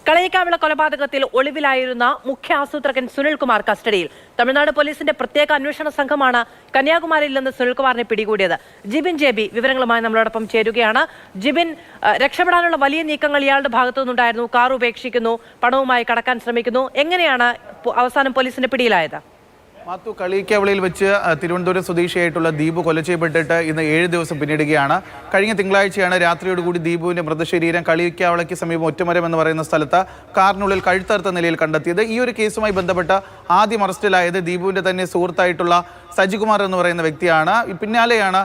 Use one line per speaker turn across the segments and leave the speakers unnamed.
കളയിക്കാവിള കൊലപാതകത്തിൽ ഒളിവിലായിരുന്ന മുഖ്യ ആസൂത്രകൻ സുനിൽകുമാർ കസ്റ്റഡിയിൽ. തമിഴ്നാട് പോലീസിന്റെ പ്രത്യേക അന്വേഷണ സംഘമാണ് കന്യാകുമാരിയിൽ നിന്ന് സുനിൽകുമാറിനെ പിടികൂടിയത്. ജിബിൻ ജെബി വിവരങ്ങളുമായി നമ്മളോടൊപ്പം ചേരുകയാണ്. ജിബിൻ, രക്ഷപ്പെടാനുള്ള വലിയ നീക്കങ്ങൾ ഇയാളുടെ ഭാഗത്തു നിന്നുണ്ടായിരുന്നു. കാർ ഉപേക്ഷിക്കുന്നു, പണവുമായി കടക്കാൻ ശ്രമിക്കുന്നു. എങ്ങനെയാണ് അവസാനം പോലീസിന്റെ പിടിയിലായത്?
മാത്തു, കളിയിക്കാവിളയിൽ വെച്ച് തിരുവനന്തപുരം സ്വദേശിയായിട്ടുള്ള ദീപു കൊല ചെയ്യപ്പെട്ടിട്ട് ഇന്ന് 7 ദിവസം പിന്നിടുകയാണ്. കഴിഞ്ഞ തിങ്കളാഴ്ചയാണ് രാത്രിയോടുകൂടി ദീപുവിന്റെ മൃതശരീരം കളിയിക്കാവിളയ്ക്ക് സമീപം ഒറ്റമരം എന്ന് പറയുന്ന സ്ഥലത്ത് കാറിനുള്ളിൽ കഴുത്തറുത്ത നിലയിൽ കണ്ടെത്തിയത്. ഈ ഒരു കേസുമായി ബന്ധപ്പെട്ട ആദ്യം അറസ്റ്റിലായത് ദീപുവിന്റെ തന്നെ സുഹൃത്തായിട്ടുള്ള സജികുമാർ എന്ന് പറയുന്ന വ്യക്തിയാണ്. പിന്നാലെയാണ്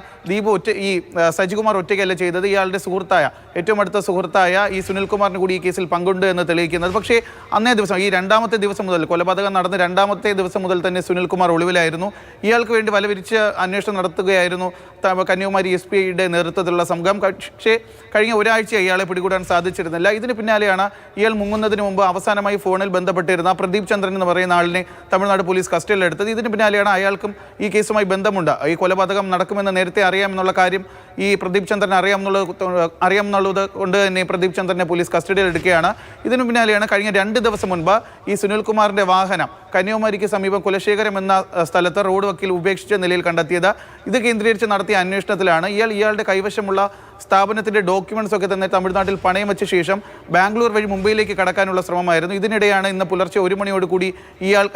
സജികുമാർ ഒറ്റയ്ക്കല്ല ചെയ്തത്, ഇയാളുടെ സുഹൃത്തായ, ഏറ്റവും അടുത്ത സുഹൃത്തായ ഈ സുനിൽകുമാറിന് കൂടി ഈ കേസിൽ പങ്കുണ്ട് എന്ന് തെളിയിക്കുന്നത്. പക്ഷേ അന്നേ ദിവസം, ഈ രണ്ടാമത്തെ ദിവസം മുതൽ, കൊലപാതകം നടന്ന രണ്ടാമത്തെ ദിവസം മുതൽ തന്നെ സുനിൽകുമാർ ഒളിവിലായിരുന്നു. ഇയാൾക്ക് വേണ്ടി വലവിരിച്ച് അന്വേഷണം നടത്തുകയായിരുന്നു കന്യാകുമാരി SP-യുടെ നേതൃത്വത്തിലുള്ള സംഘം. പക്ഷേ കഴിഞ്ഞ ഒരാഴ്ചയായി ഇയാളെ പിടികൂടാൻ സാധിച്ചിരുന്നില്ല. ഇതിന് പിന്നാലെയാണ് ഇയാൾ മുങ്ങുന്നതിന് മുമ്പ് അവസാനമായി ഫോണിൽ ബന്ധപ്പെട്ടിരുന്ന പ്രദീപ് ചന്ദ്രൻ എന്ന് പറയുന്ന ആളിനെ തമിഴ്നാട് പോലീസ് കസ്റ്റഡിയിലെടുത്തത്. ഇതിന് പിന്നാലെയാണ് അയാൾക്കും ഈ കേസുമായി ബന്ധമുണ്ട്, ഈ കൊലപാതകം നടക്കുമെന്ന് നേരത്തെ അറിയാമെന്നുള്ള കാര്യം ഈ പ്രദീപ് ചന്ദ്രൻ അറിയാമെന്നുള്ളത് കൊണ്ട് തന്നെ പ്രദീപ് ചന്ദ്രനെ പോലീസ് കസ്റ്റഡിയിൽ എടുക്കുകയാണ്. ഇതിനു പിന്നാലെയാണ് കഴിഞ്ഞ 2 ദിവസം മുൻപ് ഈ സുനിൽകുമാറിന്റെ വാഹനം കന്യാകുമാരിക്ക് സമീപം കുലശേഖരം എന്ന സ്ഥലത്ത് റോഡ് വക്കിൽ ഉപേക്ഷിച്ച നിലയിൽ കണ്ടെത്തിയത്. ഇത് കേന്ദ്രീകരിച്ച് നടത്തിയ അന്വേഷണത്തിലാണ് ഇയാളുടെ കൈവശമുള്ള സ്ഥാപനത്തിന്റെ ഡോക്യുമെന്റ്സ് ഒക്കെ തന്നെ തമിഴ്നാട്ടിൽ പണയം വെച്ച ശേഷം ബാംഗ്ലൂർ വഴി മുംബൈയിലേക്ക് കടക്കാനുള്ള ശ്രമമായിരുന്നു. ഇതിനിടെയാണ് ഇന്ന് പുലർച്ചെ 1 മണിയോടുകൂടി ഇയാൾ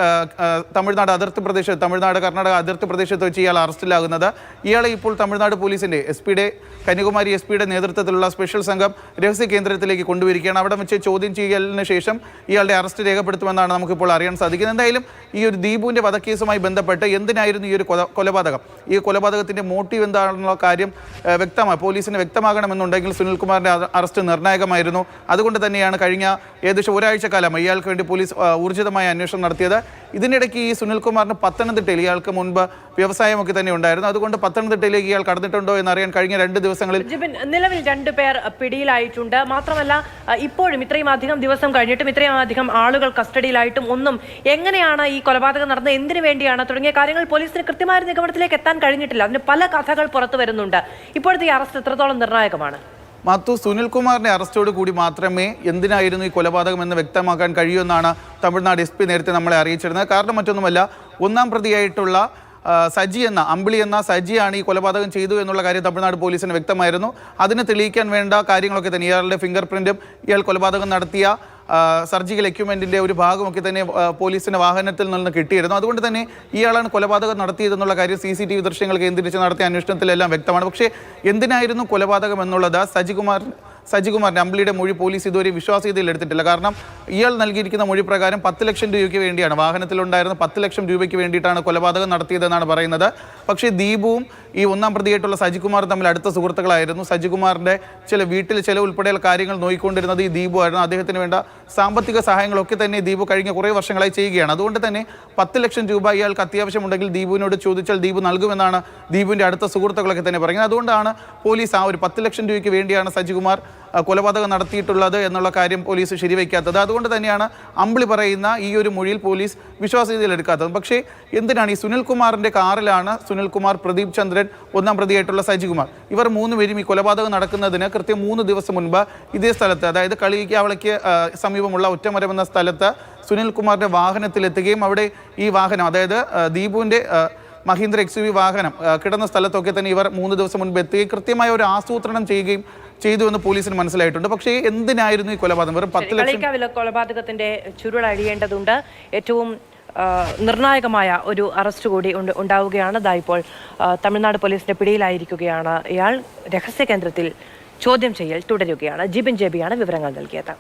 തമിഴ്നാട് കർണാടക അതിർത്തി പ്രദേശത്ത് വെച്ച് ഇയാൾ അറസ്റ്റിലാകുന്നത്. ഇയാളെ ഇപ്പോൾ തമിഴ്നാട് പോലീസിന്റെ കന്യാകുമാരി SP-യുടെ നേതൃത്വത്തിലുള്ള സ്പെഷ്യൽ സംഘം രഹസ്യ കേന്ദ്രത്തിലേക്ക് കൊണ്ടുവരികയാണ്. അവിടെ വെച്ച് ചോദ്യം ചെയ്യലിന് ശേഷം ഇയാളുടെ അറസ്റ്റ് രേഖപ്പെടുത്തുമെന്നാണ് നമുക്കിപ്പോൾ അറിയാൻ സാധിക്കുന്നത്. എന്തായാലും ഈ ഒരു ദീപുവിന്റെ വധക്കേസുമായി ബന്ധപ്പെട്ട് എന്തിനായിരുന്നു ഈ ഒരു കൊലപാതകം, ഈ കൊലപാതകത്തിന്റെ മോട്ടീവ് എന്താണെന്നുള്ള കാര്യം പോലീസിന് വ്യക്തമാകണമെന്നുണ്ടെങ്കിൽ സുനിൽകുമാറിന്റെ അറസ്റ്റ് നിർണായകമായിരുന്നു. അതുകൊണ്ട് തന്നെയാണ് കഴിഞ്ഞ ഏകദേശം ഒരാഴ്ച കാലം ഇയാൾക്ക് വേണ്ടി പോലീസ് ഊർജിതമായ അന്വേഷണം നടത്തിയത്. ഇതിനിടയ്ക്ക് ഈ സുനിൽകുമാറിന് പത്തനംതിട്ടയിൽ, ഇയാൾക്ക് മുൻപ് വ്യവസായമൊക്കെ തന്നെ ഉണ്ടായിരുന്നു, അതുകൊണ്ട് പത്തനംതിട്ടയിലേക്ക് ഇയാൾ കടന്നിട്ടുണ്ടോ എന്നറിയാൻ കഴിഞ്ഞ 2 ദിവസങ്ങളിൽ
നിലവിൽ 2 പേർ പിടിയിലായിട്ടുണ്ട്. മാത്രമല്ല, ഇപ്പോഴും ഇത്രയും അധികം ദിവസം കഴിഞ്ഞിട്ടും ഇത്രയും അധികം ആളുകൾ കസ്റ്റഡിയിലായിട്ടും ഒന്നും എങ്ങനെയാണ് ഈ കൊലപാതകം നടന്നത്, എന്തിനു വേണ്ടിയാണ് തുടങ്ങിയ കാര്യങ്ങൾ പോലീസിന് കൃത്യമായ നിഗമനത്തിലേക്ക് എത്താൻ കഴിഞ്ഞിട്ടില്ല. അതിന് പല കഥകൾ പുറത്തു വരുന്നുണ്ട്. ഇപ്പോഴത്തെ ഈ അറസ്റ്റ് എത്രത്തോളം നിർണായകമാണ്?
മാത്തു, സുനിൽകുമാറിന്റെ അറസ്റ്റോട് കൂടി മാത്രമേ എന്തിനായിരുന്നു ഈ കൊലപാതകം എന്ന് വ്യക്തമാക്കാൻ കഴിയുമെന്നാണ് തമിഴ്നാട് SP നേരത്തെ നമ്മളെ അറിയിച്ചിരുന്നത്. കാരണം മറ്റൊന്നുമല്ല, 1-ാം പ്രതിയായിട്ടുള്ള അമ്പിളി എന്ന സജിയാണ് ഈ കൊലപാതകം ചെയ്തു എന്നുള്ള കാര്യം തമിഴ്നാട് പോലീസിന് വ്യക്തമായിരുന്നു. അതിന് തെളിയിക്കാൻ വേണ്ട കാര്യങ്ങളൊക്കെ തന്നെ, ഇയാളുടെ ഫിംഗർ പ്രിന്റും ഇയാൾ കൊലപാതകം നടത്തിയ സർജിക്കൽ എക്യുപ്മെന്റിന്റെ ഒരു ഭാഗമൊക്കെ തന്നെ പോലീസിന്റെ വാഹനത്തിൽ നിന്ന് കിട്ടിയിരുന്നു. അതുകൊണ്ട് തന്നെ ഇയാളാണ് കൊലപാതകം നടത്തിയതെന്നുള്ള കാര്യം CCTV ദൃശ്യങ്ങൾ കേന്ദ്രീകരിച്ച് നടത്തിയ അന്വേഷണത്തിലെല്ലാം വ്യക്തമാണ്. പക്ഷേ എന്തിനായിരുന്നു കൊലപാതകം എന്നുള്ളത് സജികുമാറിന്റെ, അമ്പിളിയുടെ മൊഴി പോലീസ് ഇതുവരെ വിശ്വാസ്യതയിൽ എടുത്തിട്ടില്ല. കാരണം ഇയാൾ നൽകിയിരിക്കുന്ന മൊഴി പ്രകാരം 10 ലക്ഷം രൂപയ്ക്ക് വേണ്ടിയാണ്, വാഹനത്തിലുണ്ടായിരുന്ന 10 ലക്ഷം രൂപയ്ക്ക് വേണ്ടിയിട്ടാണ് കൊലപാതകം നടത്തിയതെന്നാണ് പറയുന്നത്. പക്ഷേ ദീപുവും ഈ 1-ാം പ്രതിയായിട്ടുള്ള സജികുമാറും തമ്മിൽ അടുത്ത സുഹൃത്തുക്കളായിരുന്നു. സജികുമാറിന്റെ വീട്ടിൽ ചില ഉൾപ്പെടെയുള്ള കാര്യങ്ങൾ നോക്കിക്കൊണ്ടിരുന്നത് ഈ ദീപു ആയിരുന്നു. അദ്ദേഹത്തിന് വേണ്ട സാമ്പത്തിക സഹായങ്ങളൊക്കെ തന്നെ ദീപു കഴിഞ്ഞ കുറേ വർഷങ്ങളായി ചെയ്യുകയാണ്. അതുകൊണ്ട് തന്നെ 10 ലക്ഷം രൂപ ഇയാൾക്ക് അത്യാവശ്യമുണ്ടെങ്കിൽ ദീപുവിനോട് ചോദിച്ചാൽ ദീപു നൽകുമെന്നാണ് ദീപുവിന്റെ അടുത്ത സുഹൃത്തുക്കളൊക്കെ തന്നെ പറയുന്നത്. അതുകൊണ്ടാണ് പോലീസ് ആ ഒരു 10 ലക്ഷം രൂപയ്ക്ക് വേണ്ടിയാണ് സജികുമാർ കൊലപാതകം നടത്തിയിട്ടുള്ളത് എന്നുള്ള കാര്യം പോലീസ് ശരിവയ്ക്കാത്തത്. അതുകൊണ്ട് തന്നെയാണ് അമ്പിളി പറയുന്ന ഈ ഒരു മൊഴിയിൽ പോലീസ് വിശ്വാസ്യതയിൽ എടുക്കാത്തത്. പക്ഷേ എന്തിനാണ് ഈ സുനിൽകുമാറിന്റെ കാറിലാണ് സുനിൽകുമാർ, പ്രദീപ് ചന്ദ്രൻ, 1-ാം പ്രതിയായിട്ടുള്ള സജികുമാർ, ഇവർ 3 പേരും ഈ കൊലപാതകം നടക്കുന്നതിന് കൃത്യം 3 ദിവസം മുൻപ് ഇതേ സ്ഥലത്ത്, അതായത് കളിയിക്കാവിളയ്ക്ക് സമീപമുള്ള ഒറ്റമരം എന്ന സ്ഥലത്ത് സുനിൽകുമാറിന്റെ വാഹനത്തിലെത്തുകയും അവിടെ ഈ വാഹനം, അതായത് ദീപുവിന്റെ മഹീന്ദ്ര XUV വാഹനം കിടന്ന സ്ഥലത്തൊക്കെ തന്നെ ഇവർ 3 ദിവസം മുൻപ് എത്തുകയും കൃത്യമായ ഒരു ആസൂത്രണം ചെയ്യുകയും ചെയ്തു എന്ന് പോലീസിന് മനസ്സിലായിട്ടുണ്ട്. പക്ഷേ എന്തിനായിരുന്നു ഈ കൊലപാതകം? വെറും 10 ലക്ഷം
കൊലപാതകത്തിന്റെ ചുരുളഴിയേണ്ടതുണ്ട്. ഏറ്റവും നിർണായകമായ ഒരു അറസ്റ്റ് കൂടി ഉണ്ടാവുകയാണ്. ഇപ്പോൾ തമിഴ്നാട് പോലീസിന്റെ പിടിയിലായിരിക്കുകയാണ് ഇയാൾ. രഹസ്യ കേന്ദ്രത്തിൽ ചോദ്യം ചെയ്യൽ തുടരുകയാണ്. ജിബിൻ ജെബിയാണ് വിവരങ്ങൾ നൽകിയത്.